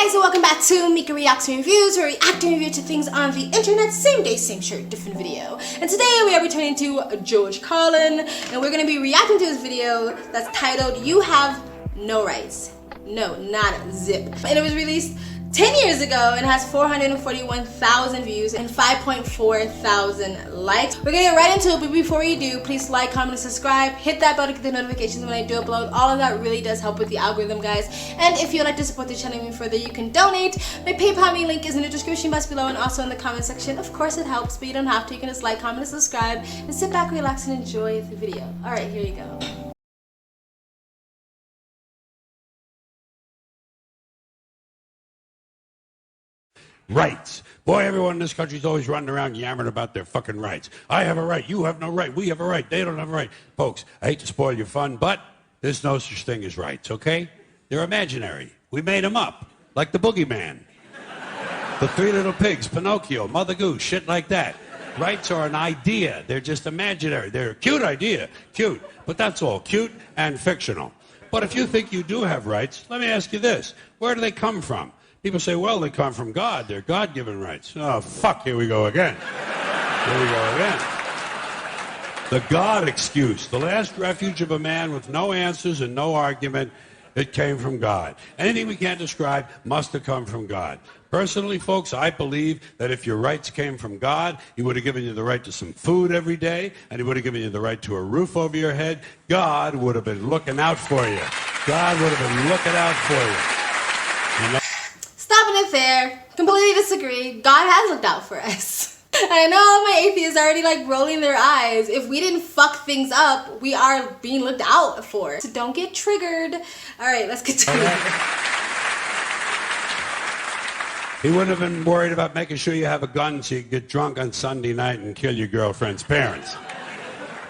Guys, and welcome back to Mika Reacts and Reviews, where we react and review to things on the internet, same day, same shirt, different video. And today we are returning to George Carlin, and we're going to be reacting to this video that's titled, You Have No Rights. No, not zip. And it was released 10 years ago and has 441,000 views and 5.4 thousand likes. We're gonna get right into it, but before you do, please like, comment, and subscribe. Hit that bell to get the notifications when I do upload. All of that really does help with the algorithm, guys. And if you'd like to support the channel even further, you can donate. My PayPal me link is in the description box below and also in the comment section. Of course it helps, but you don't have to. You can just like, comment, and subscribe, and sit back, relax, and enjoy the video. Alright, here you go. Rights. Boy, everyone in this country is always running around yammering about their fucking rights. I have a right. You have no right. We have a right. They don't have a right. Folks, I hate to spoil your fun, but there's no such thing as rights, okay? They're imaginary. We made them up, like the boogeyman. The Three Little Pigs, Pinocchio, Mother Goose, shit like that. Rights are an idea. They're just imaginary. They're a cute idea. Cute. But that's all. Cute and fictional. But if you think you do have rights, let me ask you this. Where do they come from? People say, well, they come from God. They're God-given rights. Oh, fuck, here we go again. Here we go again. The God excuse. The last refuge of a man with no answers and no argument. It came from God. Anything we can't describe must have come from God. Personally, folks, I believe that if your rights came from God, He would have given you the right to some food every day, and He would have given you the right to a roof over your head. God would have been looking out for you. God would have been looking out for you. You know? Stopping it there. Completely disagree. God has looked out for us. I know all my atheists are already like rolling their eyes. If we didn't fuck things up, we are being looked out for. So don't get triggered. Alright, let's continue. He wouldn't have been worried about making sure you have a gun so you can get drunk on Sunday night and kill your girlfriend's parents.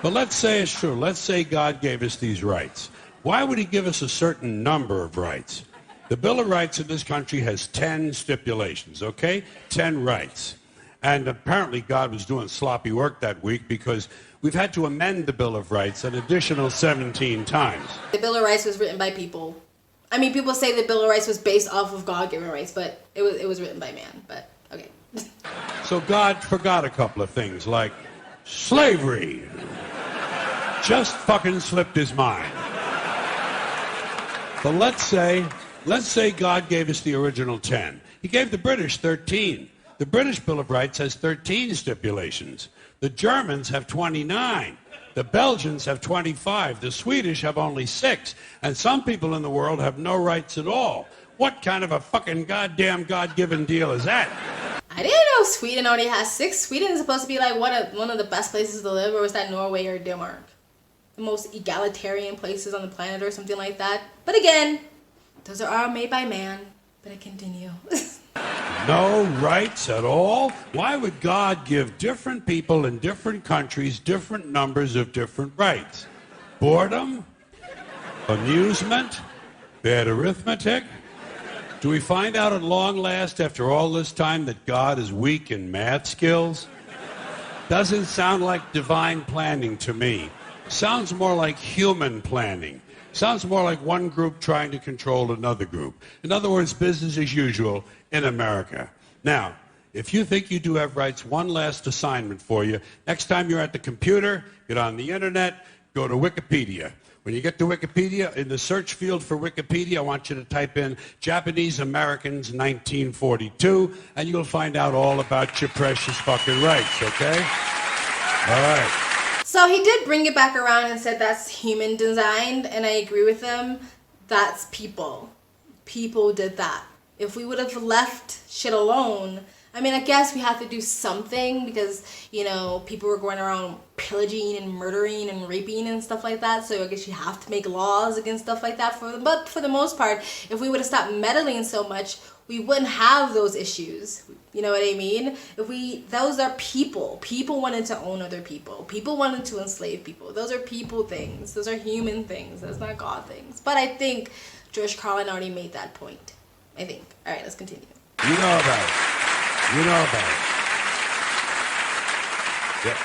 But let's say it's true. Let's say God gave us these rights. Why would He give us a certain number of rights? The Bill of Rights in this country has 10 stipulations, okay? 10 rights. And apparently God was doing sloppy work that week because we've had to amend the Bill of Rights an additional 17 times. The Bill of Rights was written by people. I mean, people say the Bill of Rights was based off of God-given rights, but it was written by man, but okay. So God forgot a couple of things, like slavery. Just fucking slipped His mind. But let's say God gave us the original 10. He gave the British 13. The British Bill of Rights has 13 stipulations. The Germans have 29. The Belgians have 25. The Swedish have only 6. And some people in the world have no rights at all. What kind of a fucking goddamn God-given deal is that? I didn't know Sweden already has 6. Sweden is supposed to be like one of the best places to live, or was that Norway or Denmark? The most egalitarian places on the planet or something like that. But again, those are all made by man, but I continue. No rights at all? Why would God give different people in different countries different numbers of different rights? Boredom? Amusement? Bad arithmetic? Do we find out at long last after all this time that God is weak in math skills? Doesn't sound like divine planning to me. Sounds more like human planning. Sounds more like one group trying to control another group. In other words, business as usual in America. Now, if you think you do have rights, one last assignment for you. Next time you're at the computer, get on the internet, go to Wikipedia. When you get to Wikipedia, in the search field for Wikipedia, I want you to type in Japanese Americans 1942, and you'll find out all about your precious fucking rights, okay? All right. So he did bring it back around and said that's human designed, and I agree with him. That's people. People did that. If we would have left shit alone, I mean, I guess we have to do something because, you know, people were going around pillaging and murdering and raping and stuff like that. So I guess you have to make laws against stuff like that for them. But for the most part, if we would have stopped meddling so much, we wouldn't have those issues. You know what I mean? Those are people. People wanted to own other people. People wanted to enslave people. Those are people things. Those are human things. That's not God things. But I think George Carlin already made that point. I think. All right, let's continue. You know about it. You know about it. Yeah.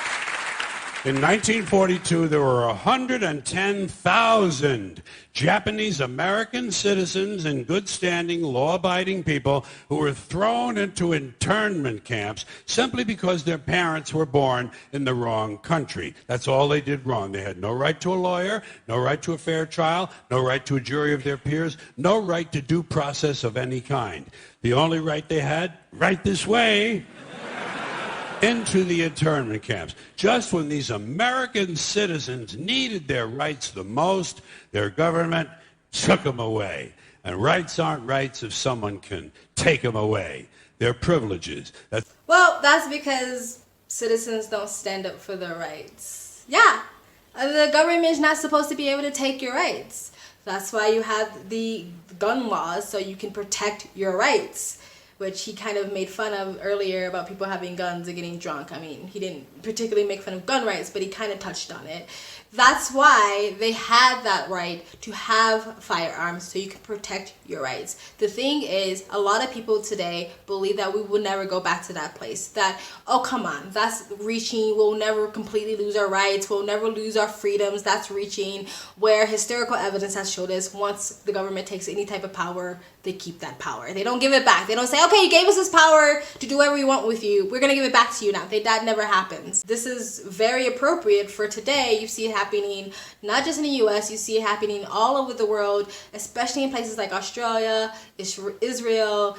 In 1942, there were 110,000 Japanese American citizens and good standing, law-abiding people who were thrown into internment camps simply because their parents were born in the wrong country. That's all they did wrong. They had no right to a lawyer, no right to a fair trial, no right to a jury of their peers, no right to due process of any kind. The only right they had, right this way, into the internment camps. Just when these American citizens needed their rights the most, their government took them away. And rights aren't rights if someone can take them away. They're privileges. Well, that's because citizens don't stand up for their rights. Yeah, the government is not supposed to be able to take your rights. That's why you have the gun laws, so you can protect your rights, which he kind of made fun of earlier about people having guns and getting drunk. I mean, he didn't particularly make fun of gun rights, but he kind of touched on it. That's why they had that right to have firearms, so you can protect your rights. The thing is, a lot of people today believe that we will never go back to that place. That, oh, come on, that's reaching. We'll never completely lose our rights. We'll never lose our freedoms. That's reaching. Where historical evidence has showed us, once the government takes any type of power, they keep that power. They don't give it back. They don't say, okay, you gave us this power to do whatever we want with you. We're going to give it back to you now. That never happens. This is very appropriate for today. You see it happening not just in the US, you see it happening all over the world, especially in places like Australia, Israel,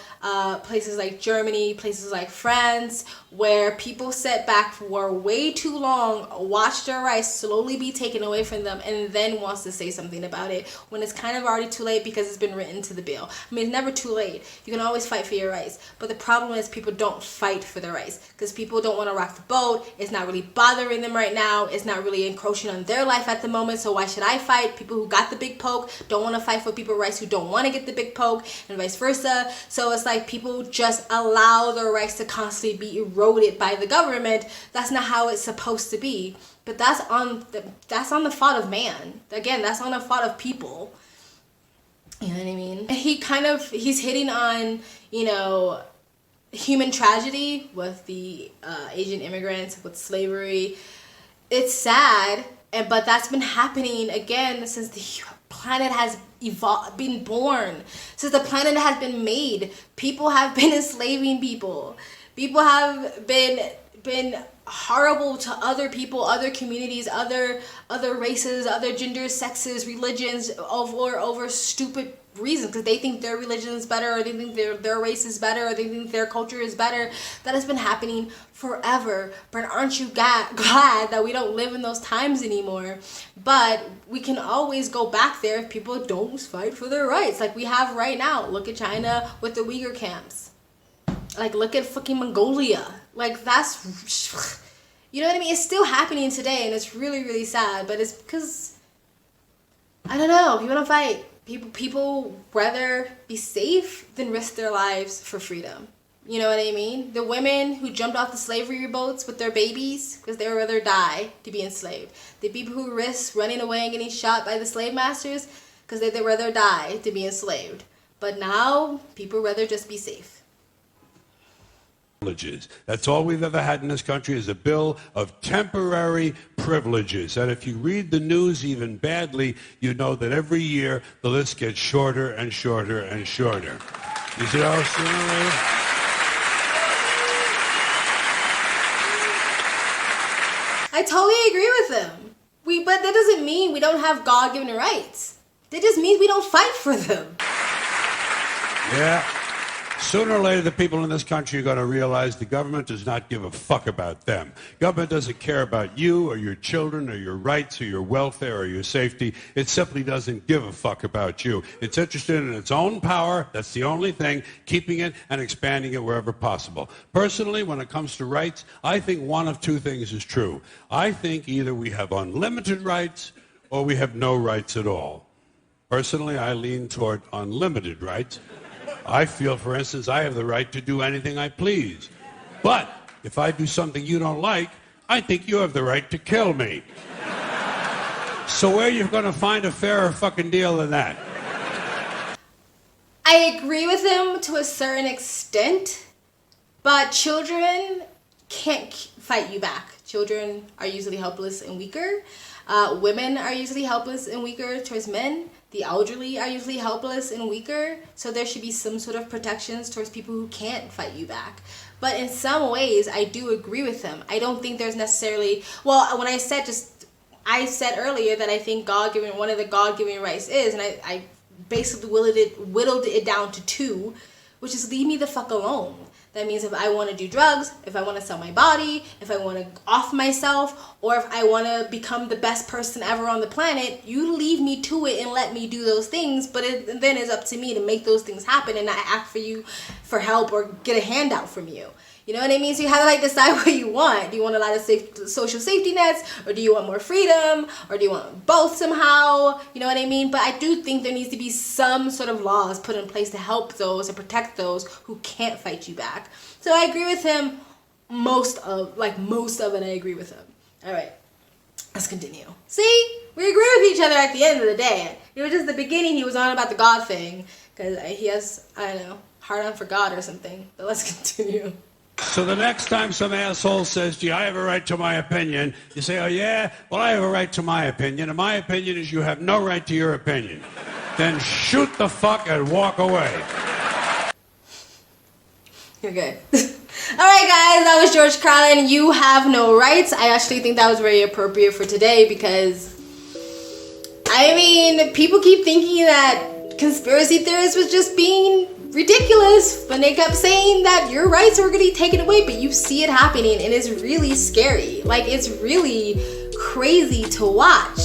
places like Germany, places like France, where people sit back for way too long, watch their rights slowly be taken away from them, and then wants to say something about it when it's kind of already too late because it's been written into the bill. I mean, it's never too late. You can always fight for your rights. But the problem is people don't fight for their rights because people don't want to rock the boat. It's not really bothering them right now. It's not really encroaching on their life at the moment. So why should I fight? People who got the big poke don't want to fight for people's rights who don't want to get the big poke, and vice versa. So it's like people just allow their rights to constantly be eroded by the government. That's not how it's supposed to be. But that's on the fault of man. Again, that's on the fault of people. You know what I mean? He's hitting on, human tragedy with the Asian immigrants, with slavery. It's sad, but that's been happening again since the planet has been born. Since the planet has been made, people have been enslaving people. People have been horrible to other people, other communities, other races, other genders, sexes, religions, over stupid reasons, because they think their religion is better, or they think their race is better, or they think their culture is better. That has been happening forever. But aren't you glad that we don't live in those times anymore? But we can always go back there if people don't fight for their rights, like we have right now. Look at China with the Uyghur camps. Like, look at fucking Mongolia. Like, that's, you know what I mean? It's still happening today, and it's really, really sad. But it's because, I don't know, people don't fight. People rather be safe than risk their lives for freedom. You know what I mean? The women who jumped off the slavery boats with their babies because they would rather die to be enslaved. The people who risked running away and getting shot by the slave masters because they'd rather die to be enslaved. But now, people rather just be safe. Privileges. That's all we've ever had in this country is a bill of temporary privileges. And if you read the news even badly, you know that every year the list gets shorter and shorter and shorter. You see how sooner I totally agree with them. But that doesn't mean we don't have God-given rights. That just means we don't fight for them. Yeah. Sooner or later, the people in this country are going to realize the government does not give a fuck about them. Government doesn't care about you or your children or your rights or your welfare or your safety. It simply doesn't give a fuck about you. It's interested in its own power. That's the only thing, keeping it and expanding it wherever possible. Personally, when it comes to rights, I think one of two things is true. I think either we have unlimited rights or we have no rights at all. Personally, I lean toward unlimited rights. I feel, for instance, I have the right to do anything I please. But if I do something you don't like, I think you have the right to kill me. So where are you going to find a fairer fucking deal than that? I agree with him to a certain extent, but children can't fight you back. Children are usually helpless and weaker. Women are usually helpless and weaker towards men. The elderly are usually helpless and weaker. So there should be some sort of protections towards people who can't fight you back. But in some ways, I do agree with him. I don't think there's necessarily, well, when I said earlier that I think one of the God-given rights is, and I basically whittled it down to 2, which is leave me the fuck alone. That means if I want to do drugs, if I want to sell my body, if I want to off myself, or if I want to become the best person ever on the planet, you leave me to it and let me do those things. But then it's up to me to make those things happen and not ask for you for help or get a handout from you. You know what I mean? So you have to like decide what you want. Do you want a lot of social safety nets, or do you want more freedom, or do you want both somehow? You know what I mean? But I do think there needs to be some sort of laws put in place to help those and protect those who can't fight you back. So I agree with him. Most of it, I agree with him. All right, let's continue. See, we agree with each other at the end of the day. It was just the beginning. He was on about the God thing because he has, I don't know, hard on for God or something. But let's continue. So the next time some asshole says, gee, I have a right to my opinion, you say, oh yeah, well I have a right to my opinion, and my opinion is you have no right to your opinion. Then shoot the fuck and walk away. You're good. Alright guys, that was George Carlin. You have no rights. I actually think that was very appropriate for today because, I mean, people keep thinking that conspiracy theorists was just being ridiculous when they kept saying that your rights are going to be taken away, but you see it happening and it's really scary. Like, it's really crazy to watch.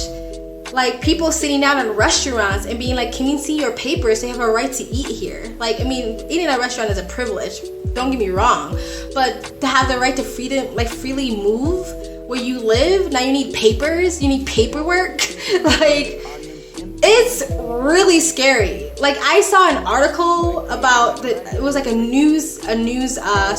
Like, people sitting down in restaurants and being like, can you see your papers? They have a right to eat here. Like, I mean, eating at a restaurant is a privilege, don't get me wrong, but to have the right to freely move where you live, now you need papers, you need paperwork. Like, it's really scary. Like, I saw an article about it was like a news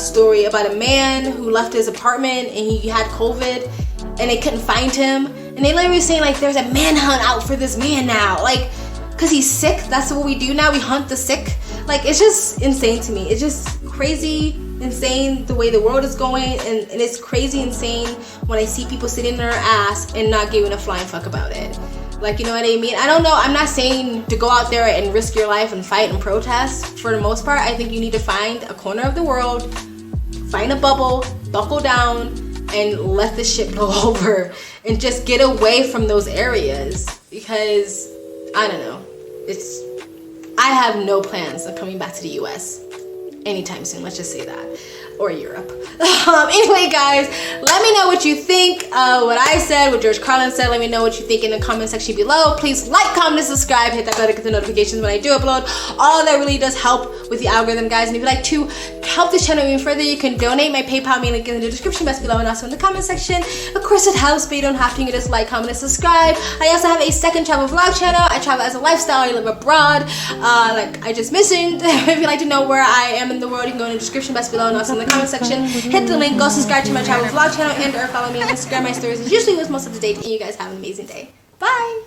story about a man who left his apartment and he had COVID and they couldn't find him, and they literally saying like there's a manhunt out for this man now, like, because he's sick. That's what we do now, we hunt the sick. Like, it's just insane to me. It's just crazy insane the way the world is going, and it's crazy insane when I see people sitting in their ass and not giving a flying fuck about it. Like, you know what I mean? I don't know. I'm not saying to go out there and risk your life and fight and protest. For the most part, I think you need to find a corner of the world, find a bubble, buckle down, and let this shit blow over. And just get away from those areas. Because, I don't know. I have no plans of coming back to the US anytime soon. Let's just say that. Or Europe. Anyway, guys, let me know what you think of what I said, what George Carlin said. Let me know what you think in the comment section below. Please like, comment, and subscribe. Hit that bell to get the notifications when I do upload. All of that really does help with the algorithm, guys. And if you'd like to help this channel even further, you can donate. My PayPal link in the description box below and also in the comment section. Of course, it helps, but you don't have to. You can just like, comment, and subscribe. I also have a second travel vlog channel. I travel as a lifestyle. I live abroad, like I just mentioned. If you'd like to know where I am in the world, you can go in the description box below and also in the comment section. Hit the link, go subscribe to my travel vlog channel, and or follow me on Instagram. My stories is usually what's most up to date, and you guys have an amazing day. Bye!